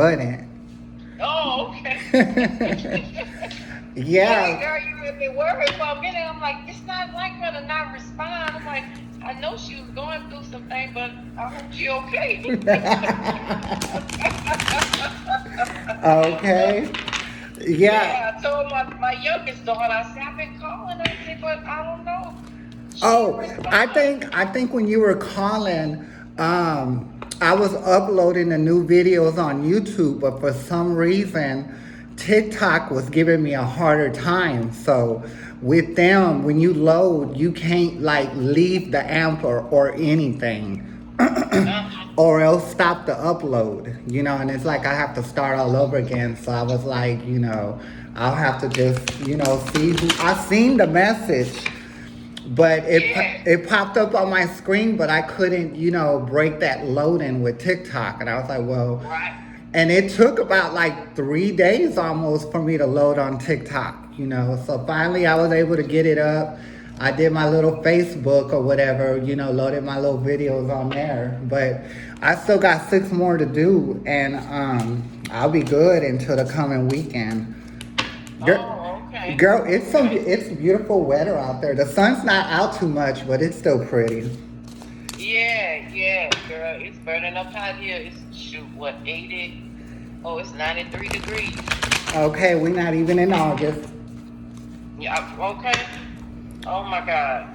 Wouldn't. Oh, okay. Dang, Yeah. girl, you had me worried for a minute. I'm like, it's not like her to not respond. I'm like, I know she was going through something, but I hope she okay. Okay. Yeah. Yeah, I told my youngest daughter, I said, I've been calling her, I said, but I don't know. She didn't Oh, respond. I think when you were calling, I was uploading the new videos on YouTube, but for some reason, TikTok was giving me a harder time. So with them, when you load, you can't like leave the amp or anything. Uh-huh. Or else stop the upload, and it's like I have to start all over again. So I was like, I'll have to just, see who I seen the message, but Yeah. it popped up on my screen, but I couldn't, break that loading with TikTok. And I was like, well, Right. and it took about like 3 days almost for me to load on TikTok. So finally I was able to get it up. I did my little Facebook or whatever, loaded my little videos on there. But I still got 6 more to do, and I'll be good until the coming weekend. Girl, Oh, okay. girl, Okay. it's beautiful weather out there. The sun's not out too much, but it's still pretty. Yeah, yeah, girl. It's burning up hot here. It's shoot what 80? Oh, it's 93 degrees. Okay, we're not even in August. Yeah, okay. Oh my God.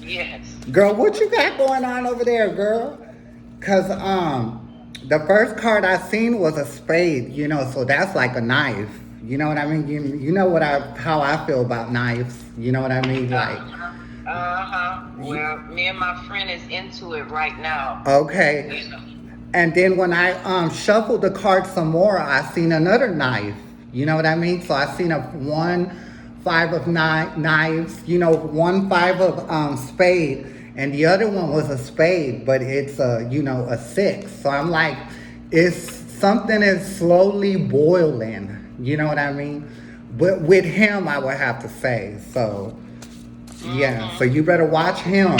Yes. Girl, what you got going on over there, girl? Cause the first card I seen was a spade, so that's like a knife. You know what I mean? You know how I feel about knives. You know what I mean? Like, Uh-huh. Uh-huh. y- Well, me and my friend is into it right now. okay. You know. And then when I shuffled the card some more, I seen another knife. You know what I mean? So I seen a 1 5 of knives. One five of spade, and the other one was a spade, but it's a six. So I'm like, it's something is slowly boiling. You know what I mean? But with him, I would have to say so. Yeah, so Mm-hmm. you better watch him.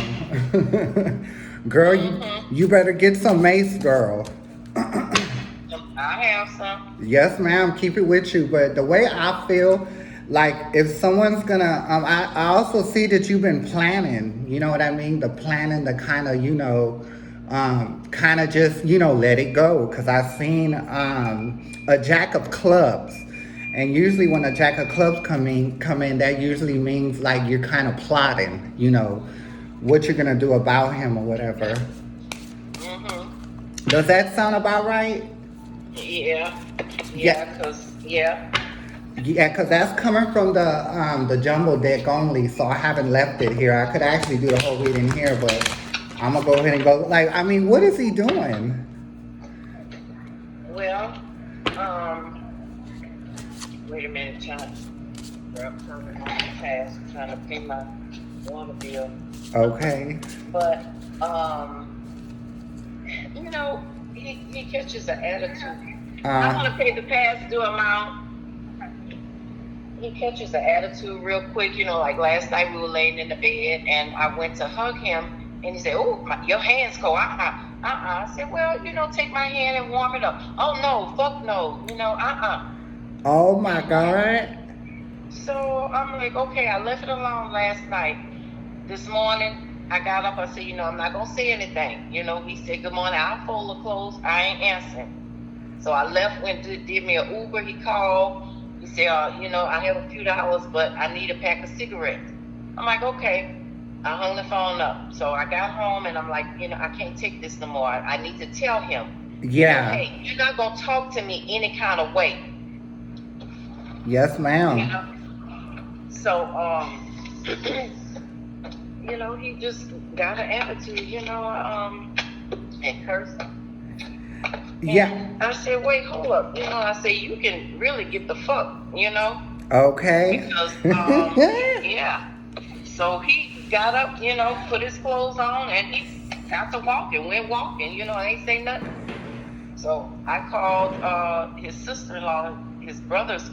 Girl, Mm-hmm. you better get some mace, girl. I have some. Yes, ma'am, keep it with you. But the way I feel, like if someone's gonna, I also see that you've been planning, you know what I mean? The planning, the kind of, kind of just, let it go. Cause I've seen a jack of clubs. And usually when a jack of clubs come in, that usually means like you're kind of plotting, what you're gonna do about him or whatever. Mm-hmm. Does that sound about right? Yeah. Yeah, Yeah, yeah. yeah, because that's coming from the jumbo deck only, so I haven't left it here. I could actually do the whole reading here, but I'm gonna go ahead and go. Like, I mean, what is he doing? Well, um, wait a minute, trying to grab something on the fast, trying to pay my water bill. Okay. But you know, he catches an attitude. I want Uh, to pay the past due amount. He catches an attitude real quick. Like last night we were laying in the bed and I went to hug him and he said, "Oh, your hand's cold." I said, "Well, take my hand and warm it up." "Oh no, fuck no." oh my God. So I'm like, okay, I left it alone last night. This morning, I got up. I said, I'm not going to say anything. He said, "Good morning." I'll fold the clothes. I ain't answering. So I left, did me an Uber. He called. He said, I have a few dollars, but I need a pack of cigarettes. I'm like, okay. I hung the phone up. So I got home and I'm like, I can't take this no more. I need to tell him, Yeah. hey, you're not going to talk to me any kind of way. Yes, You ma'am. know? So, he just got an attitude, and cursed. Yeah. And I said, wait, hold up. I said, you can really get the fuck, Okay. because, yeah. So he got up, put his clothes on, and he got to walking, went walking, ain't say nothing. So I called his sister-in-law, his brother's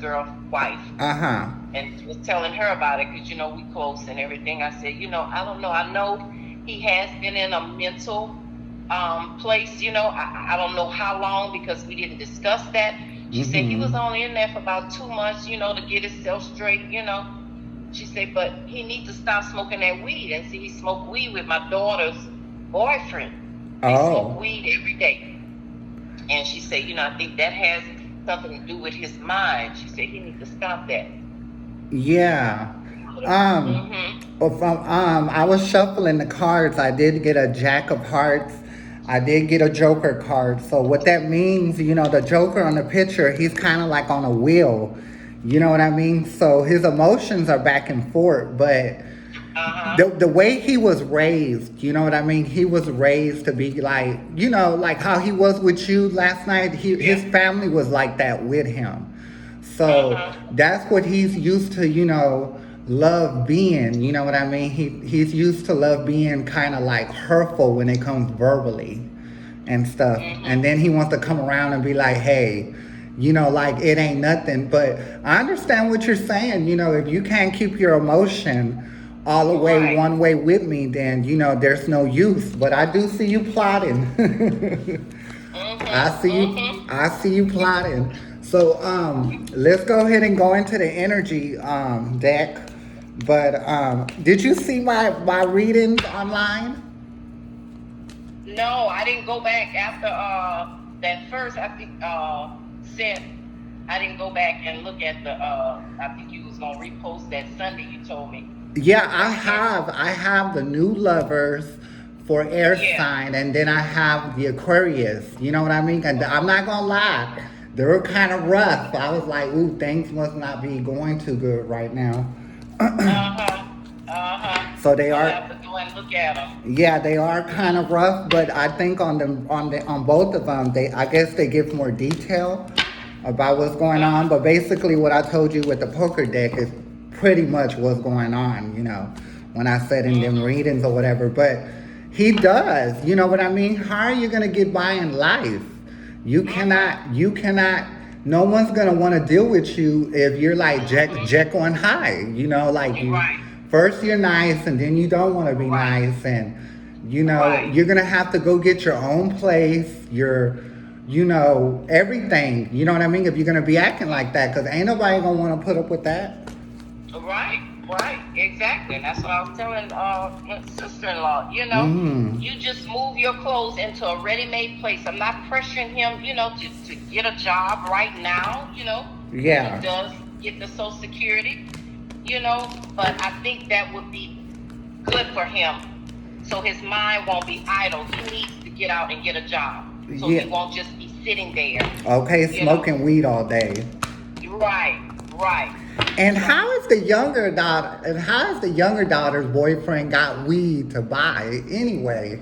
wife, Uh-huh. and was telling her about it because, we close and everything. I said, I don't know. I know he has been in a mental place, I don't know how long because we didn't discuss that. She said he was only in there for about 2 months, to get himself straight. She said, but he needs to stop smoking that weed. And see, he smoked weed with my daughter's boyfriend. They smoke weed every day. And she said, I think that has something to do with his mind. She said he needs to stop that. Yeah. I was shuffling the cards. I did get a Jack of Hearts. I did get a Joker card. So what that means, the Joker on the picture, he's kind of like on a wheel. You know what I mean? So his emotions are back and forth, but the way he was raised, you know what I mean? He was raised to be like, like how he was with you last night. His family was like that with him. So that's what he's used to, love being. You know what I mean? He's used to love being kind of like hurtful when it comes verbally and stuff. And then he wants to come around and be like, hey, like it ain't nothing. But I understand what you're saying. If you can't keep your emotion all the way one way with me, then, there's no use. But I do see you plotting. I see you plotting. So let's go ahead and go into the energy deck. But did you see my readings online? No, I didn't go back after that first. I think said I didn't go back and look at the. I think you was gonna repost that Sunday. You told me. Yeah, I have the new lovers for air sign, and then I have the Aquarius. You know what I mean? And I'm not gonna lie, they were kind of rough. I was like, ooh, things must not be going too good right now. So they are. I have to go and look at them. Yeah, they are kind of rough, but I think on both of them, I guess they give more detail about what's going on. But basically, what I told you with the poker deck is pretty much what's going on. When I said in them readings or whatever. But he does. You know what I mean? How are you gonna get by in life? You cannot. No one's gonna want to deal with you if you're like Jekyll and Hyde. First you're nice, and then you don't want to be nice, and you're gonna have to go get your own place, everything. You know what I mean? If you're gonna be acting like that, because ain't nobody gonna want to put up with that. Right, exactly. That's what I was telling my sister-in-law. You just move your clothes into a ready-made place. I'm not pressuring him, to get a job right now. Yeah. He does get the Social Security. But I think that would be good for him. So his mind won't be idle. He needs to get out and get a job. So he won't just be sitting there. Okay, smoking weed all day. Right. And how is the younger daughter's boyfriend got weed to buy anyway?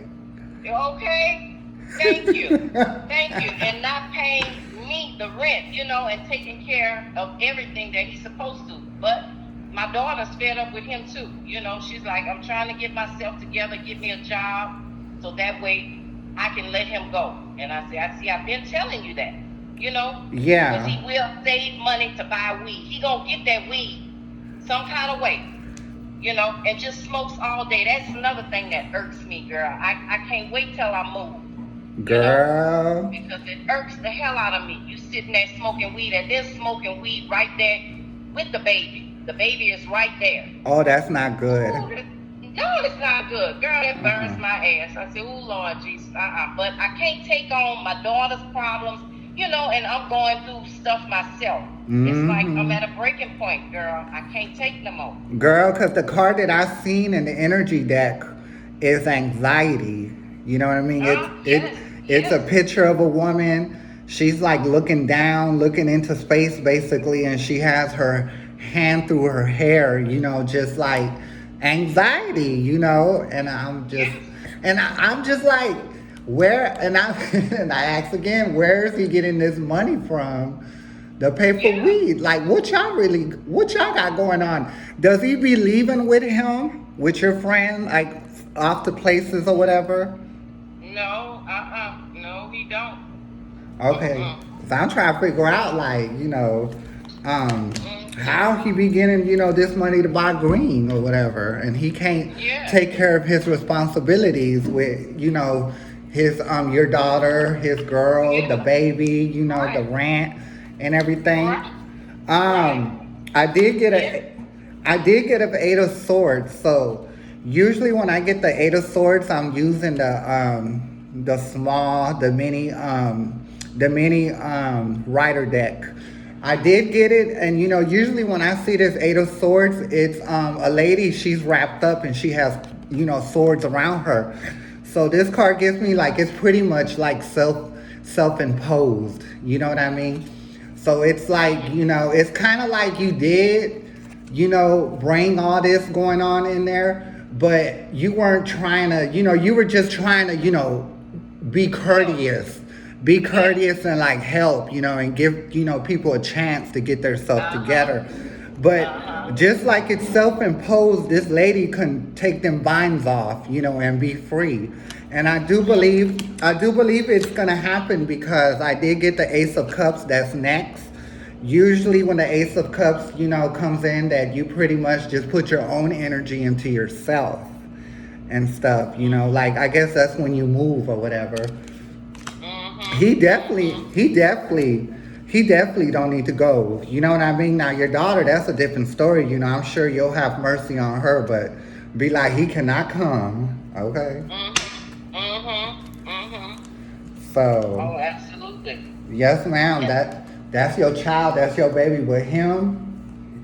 Okay. Thank you. And not paying me the rent, and taking care of everything that he's supposed to. But my daughter's fed up with him too. She's like, I'm trying to get myself together, get me a job, so that way I can let him go. And I say, I've been telling you that, Yeah. Because he will save money to buy weed. He gonna get that weed some kind of way, and just smokes all day. That's another thing that irks me, girl. I can't wait till I move. Girl. Because it irks the hell out of me. You sitting there smoking weed, and they're smoking weed right there with the baby. The baby is right there. Oh, that's not good. Ooh, no, it's not good. Girl, it burns my ass. I said, oh, Lord Jesus, But I can't take on my daughter's problems, and I'm going through stuff myself. It's like I'm at a breaking point, girl. I can't take no more. Girl, because the card that I've seen in the energy deck is anxiety. You know what I mean? It's a picture of a woman. She's like looking down, looking into space, basically, and she has her hand through her hair, just like anxiety, and I'm just like, where, and I ask again, where is he getting this money from to pay for weed? Like, what y'all got going on? Does he be leaving with him, with your friend, like off to places or whatever? No, no, he don't. Okay, so I'm trying to figure out, like, how he be getting, this money to buy green or whatever, and he can't take care of his responsibilities with, his your daughter, his girl, the Yeah. baby, the Right. rant and everything. Right. Right. I did get Yeah. an Eight of Swords. So usually when I get the Eight of Swords, I'm using the small, the mini rider deck. I did get it, and usually when I see this Eight of Swords, it's a lady. She's wrapped up and she has swords around her. So this card gives me like it's pretty much like self imposed. You know what I mean? So it's like, it's kind of like you did, bring all this going on in there, but you weren't trying to, you were just trying to, be courteous. Be Yeah. courteous and like help, and give, people a chance to get themselves Uh-huh. together. But Uh-huh. just like it's self-imposed, this lady couldn't take them binds off, and be free. And I do believe it's gonna happen because I did get the Ace of Cups that's next. Usually when the Ace of Cups, comes in, that you pretty much just put your own energy into yourself and stuff, like I guess that's when you move or whatever. He Mhm. definitely, Mhm. he definitely, he definitely don't need to go. You know what I mean? Now your daughter, that's a different story. I'm sure you'll have mercy on her, but be like, he cannot come. Okay. Mhm. Mhm. Mhm. So Oh, absolutely. yes, ma'am. Yeah. That's your child. That's your baby. But him,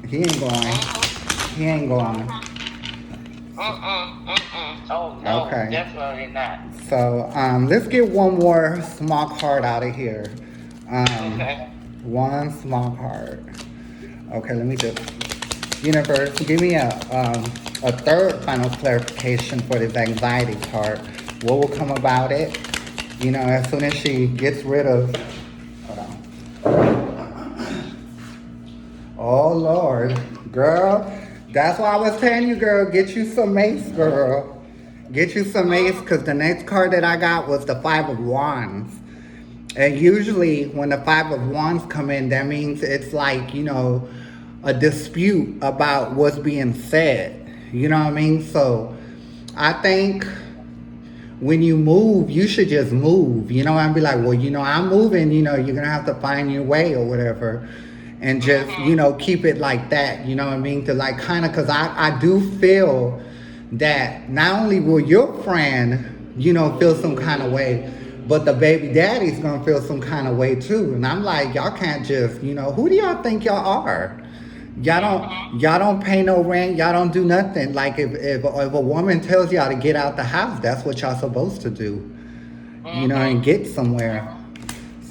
he ain't going. Mhm. He ain't going. Mhm. Oh no, Okay. definitely not. So let's get one more small card out of here. Um, Okay. one small card. Okay, let me just universe give me a third final clarification for this anxiety part. What will come about it? As soon as she gets rid of. Hold on. Oh Lord, girl, that's why I was telling you, girl, get you some mace, girl. Get you some mace, Mm. because the next card that I got was the Five of Wands. And usually when the Five of Wands come in, that means it's like, a dispute about what's being said. You know what I mean? So I think when you move, you should just move, and be like, well, I'm moving, you're gonna have to find your way or whatever. And just, Mhm. keep it like that, you know what I mean? To like kind of, because I do feel that not only will your friend, feel some kind of way, but the baby daddy's gonna feel some kind of way too. And I'm like, y'all can't just, who do y'all think y'all are? Mhm. Y'all don't pay no rent. Y'all don't do nothing. Like if a woman tells y'all to get out the house, that's what y'all supposed to do. And Mhm. get somewhere.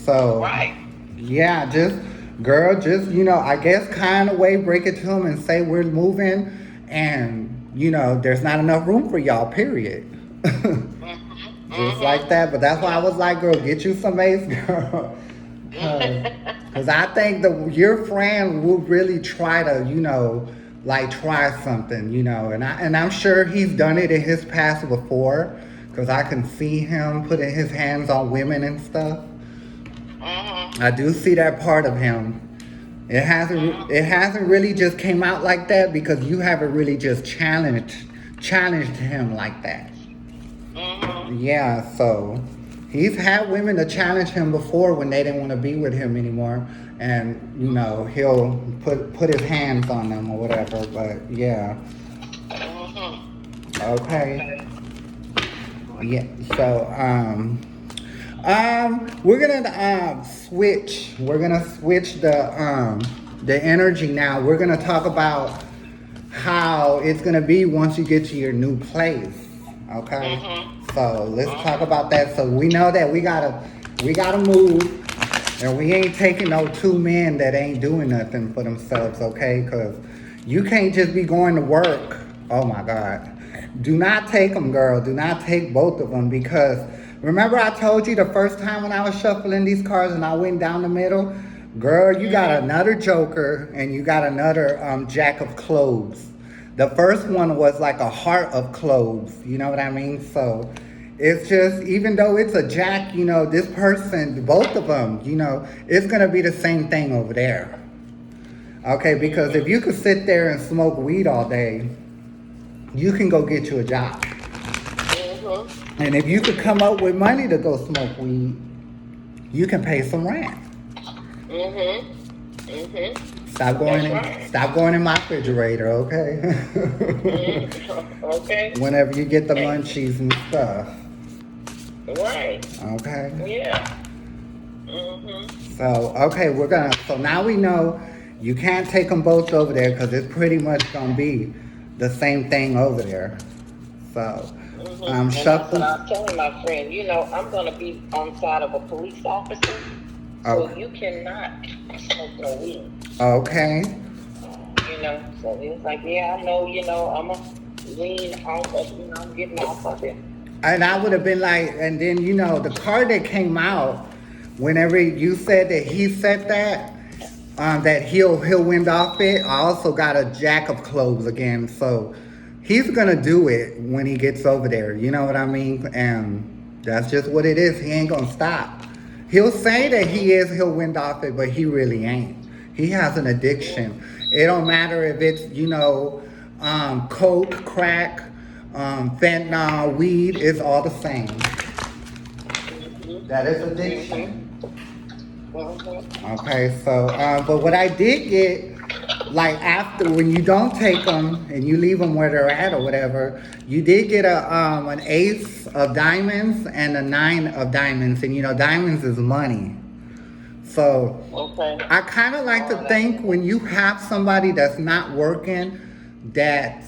So Right. yeah, just girl, just I guess kind of way break it to them and say we're moving, and there's not enough room for y'all. Period. Mhm. Just like that. But that's why I Yep. was like, girl, get you some ace, girl. Cause I think your friend will really try to, like try something, and I'm sure he's done it in his past before, cause I can see him putting his hands on women and stuff. Mhm. I do see that part of him. It hasn't really just came out like that because you haven't really just challenged him like that. Mhm. Yeah, so he's had women to challenge him before when they didn't want to be with him anymore, and he'll put his hands on them or whatever. But yeah, Mhm. okay, Okay. yeah. So we're gonna switch. We're gonna switch the energy now. We're gonna talk about how it's gonna be once you get to your new place. Okay, Mhm. so let's talk Mhm. about that. So we know that we gotta move, and we ain't taking no two men that ain't doing nothing for themselves. Okay, because you can't just be going to work. Oh my God, do not take them, girl. Do not take both of them because remember I told you the first time when I was shuffling these cards and I went down the middle. Girl, you got Mhm. another joker and you got another jack of clubs. The first one was like a heart of clubs. You know what I mean? So it's just, even though it's a jack, this person, both of them, it's going to be the same thing over there. Okay, because if Mhm. you could sit there and smoke weed all day, you can go get you a job. Mhm. And if you could come up with money to go smoke weed, you can pay some rent. Stop going That's in. right. Stop going in my refrigerator, okay? Okay. Whenever you get the Hey. munchies and stuff, Right. okay? Yeah. So okay, So now we know you can't take them both over there because it's pretty much gonna be the same thing over there. So, And that's what shuffle. I was telling my friend. You know, I'm gonna be on side of a police officer, so Okay. you cannot smoke no weed. Okay. You know, so he was like, yeah, I know. You know, I'm a lean off of. You know, I'm getting off of it. And I would have been like, and then the card that came out, whenever you said that he said that he'll wind off it. I also got a jack of clubs again, so he's gonna do it when he gets over there. You know what I mean? And that's just what it is. He ain't gonna stop. He'll say that he'll wind off it, but he really ain't. He has an addiction. It don't matter if it's coke, crack, fentanyl, weed. It's all the same. That is addiction. Okay, so, but what I did get, like after when you don't take them and you leave them where they're at or whatever, you did get an ace of diamonds and a 9 of diamonds, and diamonds is money. So I kind of like to think when you have somebody that's not working, that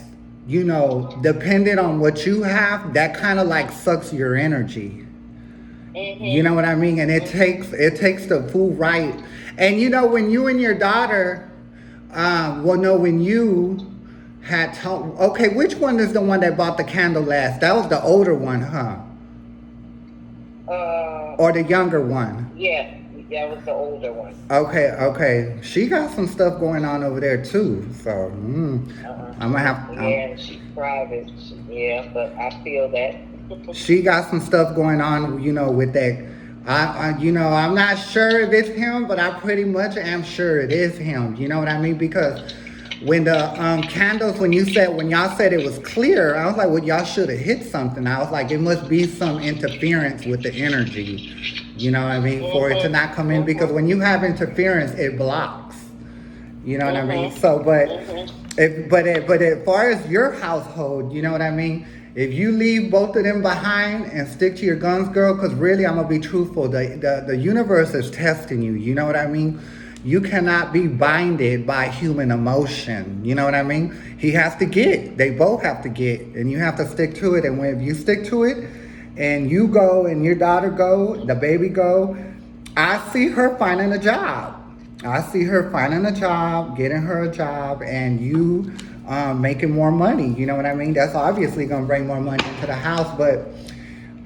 dependent on what you have, that kind of like sucks your energy. You know what I mean? And it takes the full right. And when you and your daughter, when you had told, okay, which one is the one that bought the candle last? That was the older one, huh? Or the younger one? Yeah, that was the older one. Okay. She got some stuff going on over there tue. So I'm gonna have. Yeah, she's private. Yeah, but I feel that. She got some stuff going on, with that. I'm not sure if it's him, but I pretty much am sure it is him. You know what I mean? Because when the candles, when y'all said it was clear, I was like, well, y'all should have hit something. I was like, it must be some interference with the energy. You know what I mean? For it to not come in, because when you have interference, it blocks. You know what I mean? So, but as far as your household, you know what I mean? If you leave both of them behind and stick to your guns, girl, because really, I'm going to be truthful. The universe is testing you. You know what I mean? You cannot be binded by human emotion. You know what I mean? He has to get. They both have to get. And you have to stick to it. And if you stick to it and you go and your daughter go, the baby go, I see her finding a job. Getting her a job, and you making more money. You know what I mean? That's obviously going to bring more money into the house, but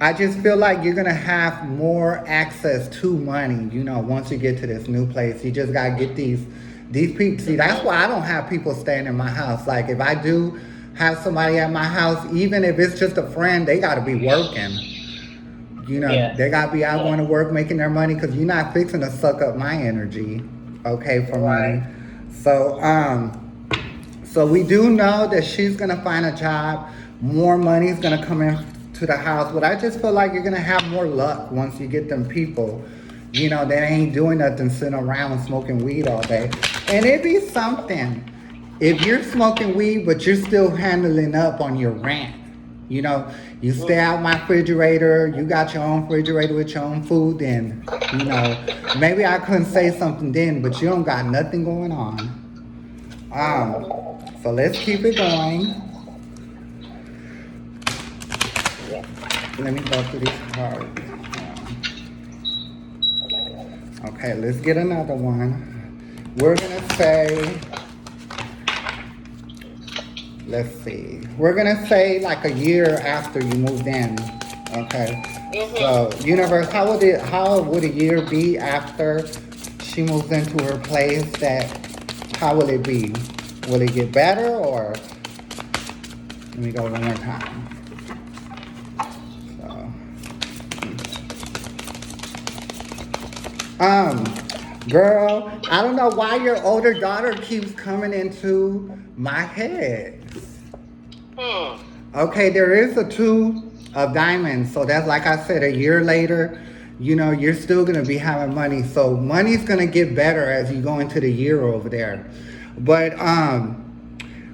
I just feel like you're going to have more access to money, once you get to this new place. You just got to get these people. See, that's why I don't have people staying in my house. Like, if I do have somebody at my house, even if it's just a friend, they got to be working. They got to be out going to work, making their money, because you're not fixing to suck up my energy, okay, for money. So we do know that she's going to find a job. More money is going to come in to the house. But I just feel like you're going to have more luck once you get them people, that ain't doing nothing, sitting around smoking weed all day. And it'd be something if you're smoking weed, but you're still handling up on your rent. You stay out my refrigerator, you got your own refrigerator with your own food, then, maybe I couldn't say something then, but you don't got nothing going on. So let's keep it going. Let me go through these cards. Okay, let's get another one. We're gonna say, let's see. We're gonna say like a year after you moved in. Okay. So, universe, how would a year be after she moves into her place? How will it be? Will it get better, or let me go one more time. Girl, I don't know why your older daughter keeps coming into my head. Okay, there is a 2 of diamonds. So that's like I said, a year later, you're still gonna be having money. So money's gonna get better as you go into the year over there. But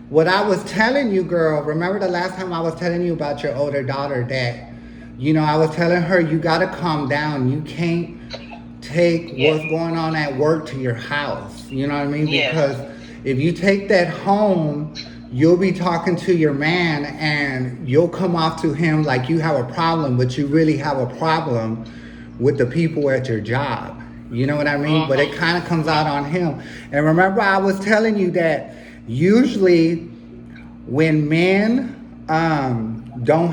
what I was telling you, girl, remember the last time I was telling you about your older daughter that, I was telling her you gotta calm down. You can't take Yes. what's going on at work to your house. You know what I mean? Yes. Because if you take that home, you'll be talking to your man and you'll come off to him like you have a problem, but you really have a problem with the people at your job. You know what I mean? But it Mm-hmm. kind of comes out on him. And remember, I was telling you that usually when men don't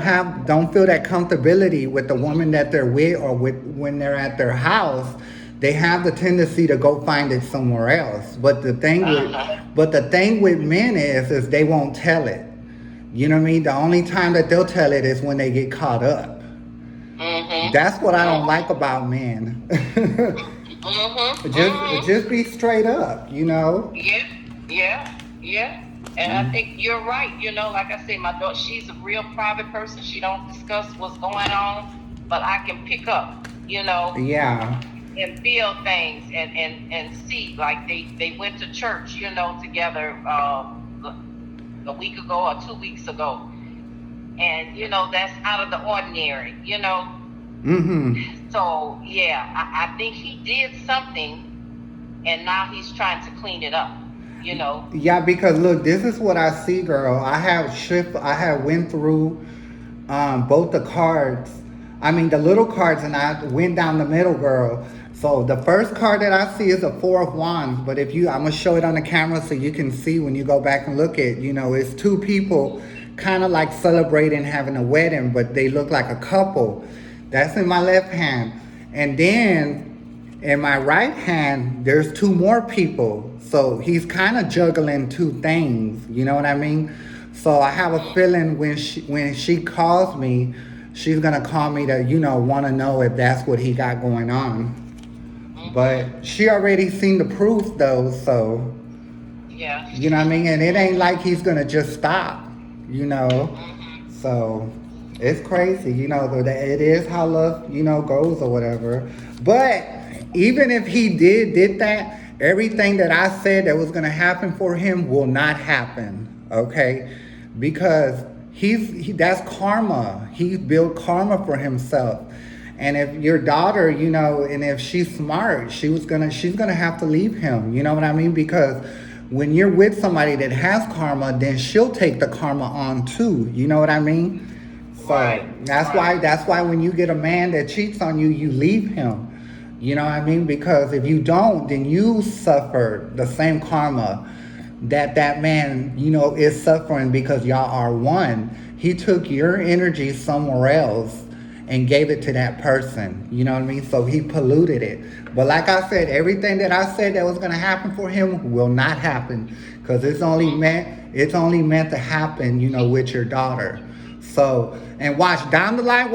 feel that comfortability with the woman that they're with or with when they're at their house, they have the tendency to go find it somewhere else. Uh-huh. But the thing with men is they won't tell it. You know what I mean? The only time that they'll tell it is when they get caught up. Mm-hmm. That's what I don't like Mm-hmm. about men. Mm-hmm. Mm-hmm. Just be straight up, you know? Yeah, yeah, yeah. And I think you're right. Like I said, my daughter, she's a real private person. She don't discuss what's going on, but I can pick up, Yeah. and feel things and see. Like they went to church, together a week ago or 2 weeks ago, and that's out of the ordinary. Mm-hmm. So yeah, I think he did something, and now he's trying to clean it up. You know. Yeah, because look, this is what I see, girl. I have went through both the cards. I mean, the little cards, and I went down the middle, girl. So the first card that I see is a Four of Wands. But I'm gonna show it on the camera so you can see when you go back and look at. It's two people, kind of like celebrating having a wedding, but they look like a couple. That's in my left hand, and then in my right hand, there's two more people. So he's kind of juggling two things. You know what I mean? So I have a feeling when she calls me, she's gonna call me to want to know if that's what he got going on. But she already seen the proof though, so Yeah. you know what I mean. And it ain't like he's gonna just stop. You know. Mm-hmm. So it's crazy, it is how love, goes or whatever. But even if he did that, everything that I said that was gonna happen for him will not happen. Okay? Because that's karma. He built karma for himself. And if your daughter, and if she's smart, she's gonna have to leave him. You know what I mean? Because when you're with somebody that has karma, then she'll take the karma on too. You know what I mean? So Right. that's why when you get a man that cheats on you, you leave him. You know what I mean? Because if you don't, then you suffer the same karma that man, is suffering because y'all are one. He took your energy somewhere else and gave it to that person. You know what I mean? So he polluted it. But like I said, everything that I said that was gonna happen for him will not happen. Because it's only meant to happen, with your daughter. So and watch down the line,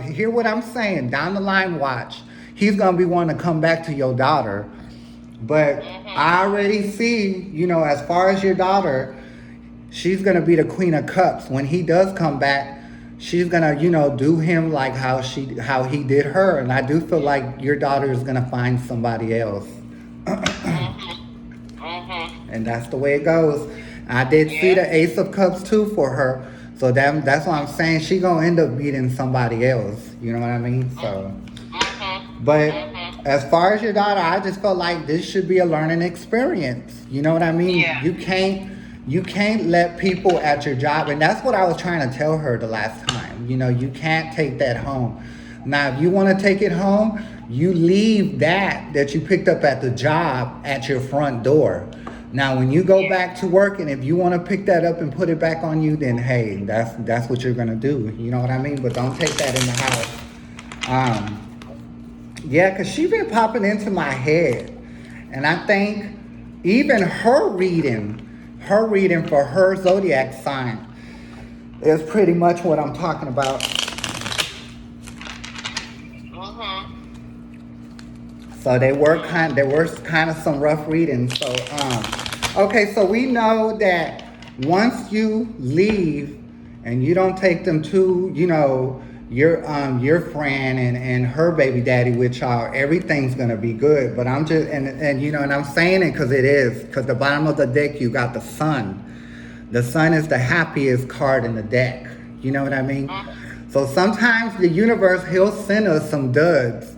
hear what I'm saying. Down the line, watch. He's gonna be wanting to come back to your daughter. But Mm-hmm. I already see, as far as your daughter, she's gonna be the queen of cups. When he does come back, she's gonna, do him like how he did her. And I do feel like your daughter is gonna find somebody else. Mm-hmm. Mm-hmm. And that's the way it goes. I did see Yeah. the Ace of Cups too for her. So that's why I'm saying she gonna end up meeting somebody else. You know what I mean? So Mm-hmm. but Mm-hmm. as far as your daughter, I just felt like this should be a learning experience. You know what I mean? Yeah. You can't let people at your job, and that's what I was trying to tell her the last time. You can't take that home. Now, if you want to take it home, you leave that you picked up at the job at your front door. Now, when you go Yeah. back to work, and if you want to pick that up and put it back on you, then hey, that's what you're gonna do. You know what I mean? But don't take that in the house. Um, yeah, because she been popping into my head. And I think even her reading for her zodiac sign is pretty much what I'm talking about. Mm-hmm. So there were kind of some rough readings. So okay, so we know that once you leave and you don't take them to, your friend and her baby daddy with y'all, everything's gonna be good. But I'm just and I'm saying it because it is, because the bottom of the deck you got the sun. The sun is the happiest card in the deck. You know what I mean? So sometimes the universe, he'll send us some duds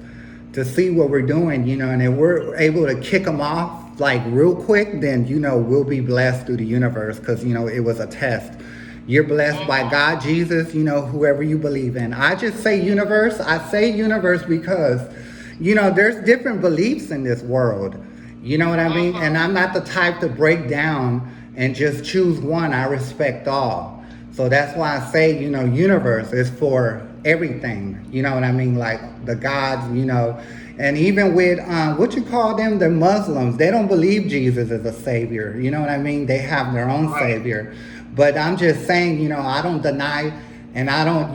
to see what we're doing, and if we're able to kick them off like real quick, then we'll be blessed through the universe, because it was a test. You're blessed by God, Jesus, whoever you believe in. I just say universe. I say universe because there's different beliefs in this world. You know what I mean? And I'm not the type to break down and just choose one. I respect all. So that's why I say, universe is for everything. You know what I mean? Like the gods, and even with, what you call them, the Muslims, they don't believe Jesus is a savior. You know what I mean? They have their own savior. But I'm just saying, I don't deny, and I don't,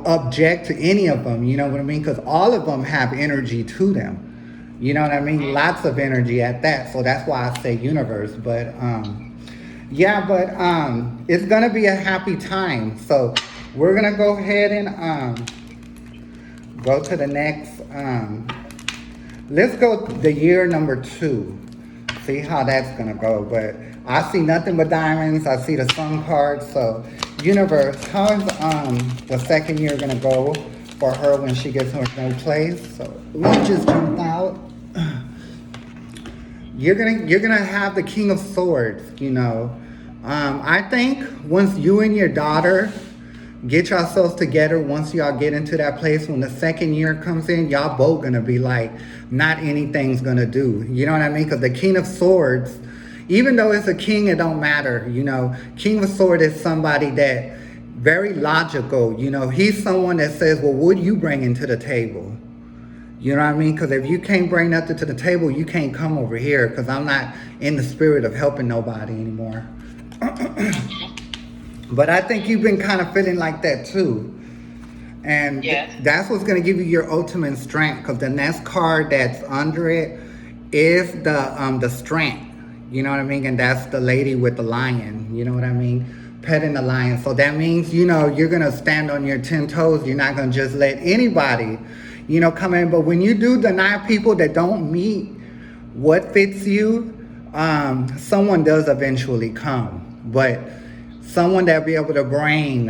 object to any of them. You know what I mean? Because all of them have energy to them. You know what I mean? Lots of energy at that. So that's why I say universe. But it's gonna be a happy time. So we're gonna go ahead and go to the next. Let's go the year number 2. See how that's gonna go. But I see nothing but diamonds. I see the sun card. So universe, how is the second year gonna go for her when she gets her new place? So one just jumped out. You're gonna have the King of Swords. I think once you and your daughter get yourselves together, once y'all get into that place, when the second year comes in, y'all both gonna be like, not anything's gonna do. You know what I mean? Because the King of Swords, even though it's a king, it don't matter. King of Swords is somebody that very logical. He's someone that says, well, what do you bring into the table? You know what I mean? Because if you can't bring nothing to the table, you can't come over here, because I'm not in the spirit of helping nobody anymore. But I think you've been kind of feeling like that too. And that's what's going to give you your ultimate strength, because the next card that's under it is the strength. You know what I mean? And that's the lady with the lion. You know what I mean? Petting the lion. So that means, you're going to stand on your 10 toes. You're not going to just let anybody come in. But when you do deny people that don't meet what fits you, someone does eventually come. But someone that'll be able to bring,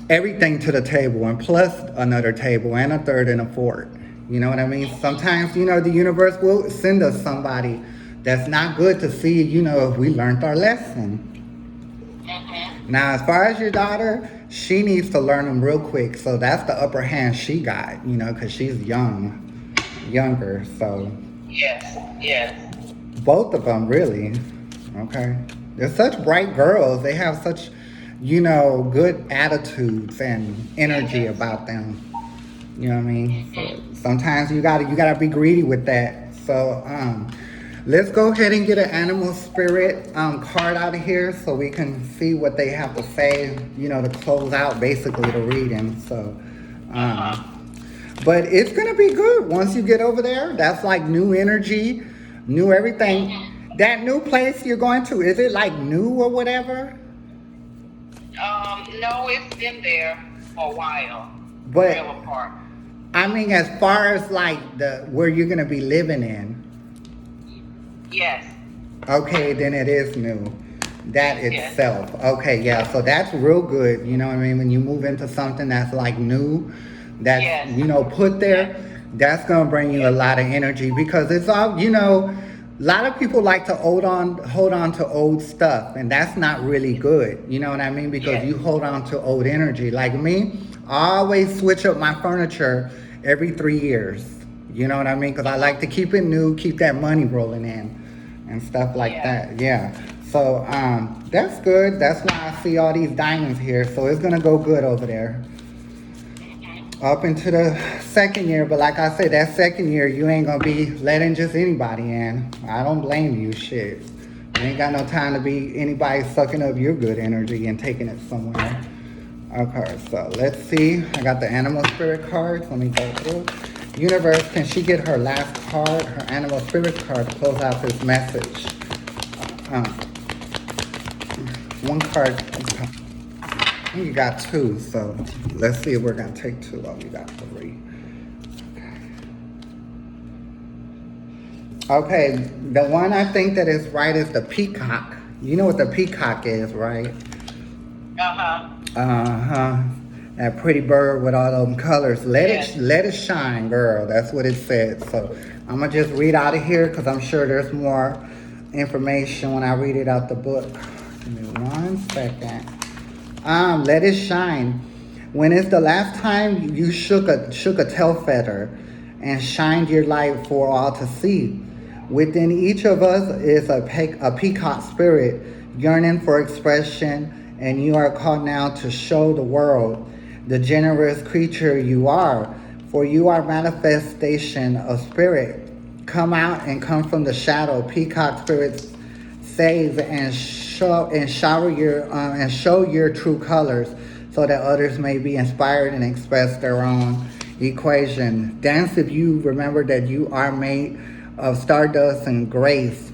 everything to the table, and plus another table and a third and a fourth. You know what I mean? Sometimes, the universe will send us somebody that's not good to see, if we learned our lesson. Now, as far as your daughter, she needs to learn them real quick. So that's the upper hand she got, because she's younger. So Yes. both of them, really. Okay. They're such bright girls. They have such, good attitudes and energy about them. You know what I mean? So sometimes you gotta be greedy with that. So let's go ahead and get an animal spirit card out of here, so we can see what they have to say, to close out basically the reading. So but it's gonna be good once you get over there. That's like new energy, new everything. That new place you're going to, is it like new or whatever? No, it's been there for a while. But Real apart. I mean, as far as like where you're gonna be living in. Yes. Okay, then it is new. That itself. Okay, yeah. So that's real good. You know what I mean? When you move into something that's like new, that's put there, that's gonna bring you a lot of energy, because it's all, a lot of people like to hold on to old stuff, and that's not really good. You know what I mean? Because you hold on to old energy. Like me, I always switch up my furniture every 3 years. You know what I mean? Because I like to keep it new, keep that money rolling in and stuff like that. Yeah. So that's good. That's why I see all these diamonds here. So it's going to go good over there. Up into the second year. But like I said, that second year, you ain't going to be letting just anybody in. I don't blame you. Shit. You ain't got no time to be anybody sucking up your good energy and taking it somewhere. Okay, so let's see. I got the animal spirit cards. Let me go through. Universe, can she get her last card, her animal spirit card, to close out this message? one card. You got two, so let's see if we're gonna take two. Oh, you got three. Okay, the one I think that is right is the peacock. You know what the peacock is, right? Uh-huh. Uh-huh. That pretty bird with all them colors. Yes. Let it shine, girl. That's what it said. So I'm gonna just read out of here because I'm sure there's more information when I read it out the book. Give me 1 second. Let it shine. When is the last time you shook a tail feather and shined your light for all to see? Within each of us is a peacock spirit yearning for expression, and you are called now to show the world the generous creature you are, for you are manifestation of spirit. Come out and come from the shadow. Peacock spirits save and show your true colors, so that others may be inspired and express their own equation. Dance if you remember that you are made of stardust and grace,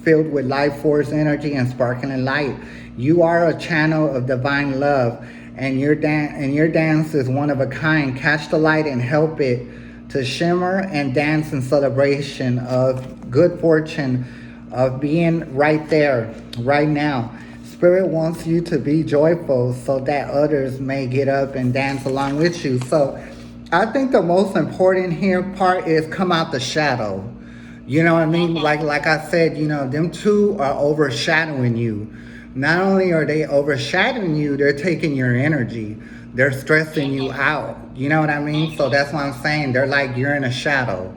filled with life force energy and sparkling light. You are a channel of divine love, and your dance is one of a kind. Catch the light and help it to shimmer and dance in celebration of good fortune, of being right there, right now. Spirit wants you to be joyful so that others may get up and dance along with you. So I think the most important here part is come out the shadow. You know what I mean? Like I said, them two are overshadowing you. Not only are they overshadowing you, they're taking your energy. They're stressing you out. You know what I mean? So that's what I'm saying. They're like you're in a shadow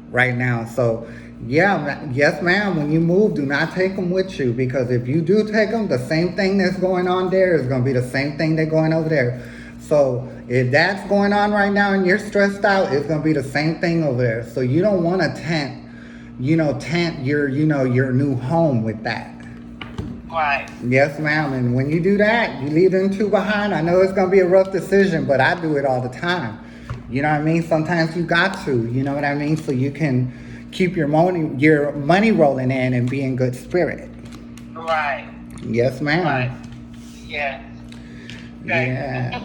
right now. So yeah, yes, ma'am. When you move, do not take them with you, because if you do take them, the same thing that's going on there is going to be the same thing that's going over there. So if that's going on right now and you're stressed out, it's going to be the same thing over there. So you don't want to tent your your new home with that. Right. Yes, ma'am. And when you do that, you leave them two behind. I know it's gonna be a rough decision, but I do it all the time. You know what I mean? Sometimes you got to. You know what I mean? So you can keep your money rolling in and be in good spirit. Right. Yes, ma'am. Right. Yes. Okay. Yeah.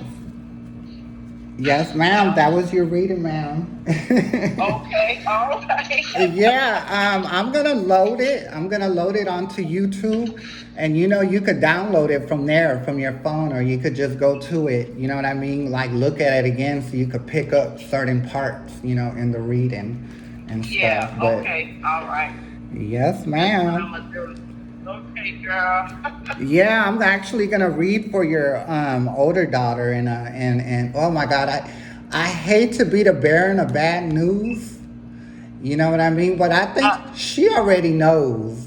Yes, ma'am. That was your reading, ma'am. Okay. All right. Yeah, I'm gonna load it. I'm gonna load it onto YouTube, and you could download it from there, from your phone, or you could just go to it. You know what I mean? Like look at it again, so you could pick up certain parts, in the reading and stuff. Yeah. But Okay. All right. yes, I'm ma'am. gonna do it. Okay, girl. Yeah, I'm actually gonna read for your older daughter, and oh my God, I hate to be the bearer of bad news. You know what I mean? But I think uh, she already knows,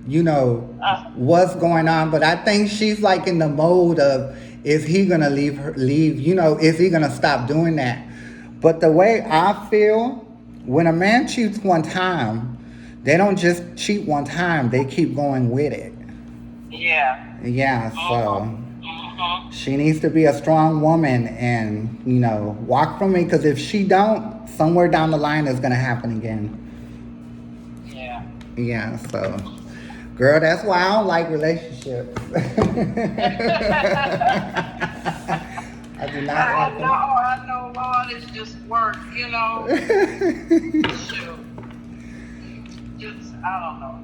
uh, what's going on. But I think she's like in the mode of, is he gonna leave? Is he gonna stop doing that? But the way I feel, when a man cheats one time, they don't just cheat one time. They keep going with it. yeah. Yeah, so Mhm. she needs to be a strong woman and, walk from me. Because if she don't, somewhere down the line it's gonna happen again. Yeah. Yeah, so girl, that's why I don't like relationships. I do not like them. I know, Lord, it's just work, Shoot. Just, I don't know.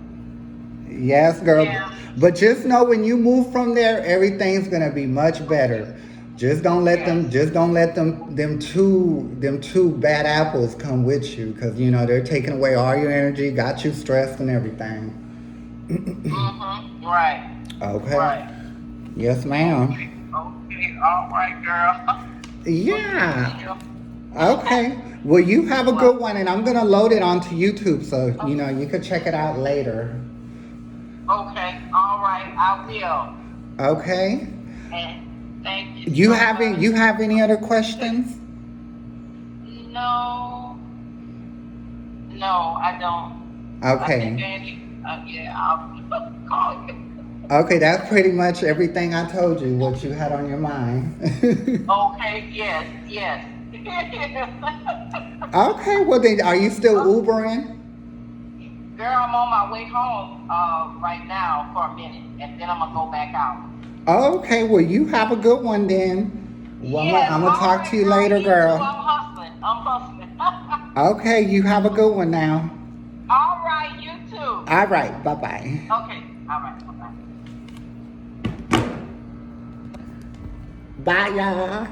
Yes, girl. Yeah. But just know when you move from there, everything's gonna be much better. Just don't let them. Yes. Just don't let them two bad apples come with you, because they're taking away all your energy, got you stressed and everything. Mm-hmm. Right. Okay. Right. Yes, ma'am. Okay. All right, girl. Yeah. Okay. Well, you have a good one, and I'm gonna load it onto YouTube, so you could check it out later. Okay. All right. I will. Okay. And thank you. You so having much. you have any other questions? No. No, I don't. I think Okay. Andy, yeah, I'll call you. Okay, that's pretty much everything I told you, what you had on your mind. Okay, yes, yes. Okay, well then, are you still Ubering? Girl, I'm on my way home right now for a minute, and then I'm gonna go back out. Okay, well, you have a good one then. Well, Yes, I'm all gonna talk right, to you girl, later, you too. I'm girl. hustling. I'm hustling. Okay, you have a good one now. All right, you too. All right, bye bye. Okay, all right, bye-bye. Bye, y'all.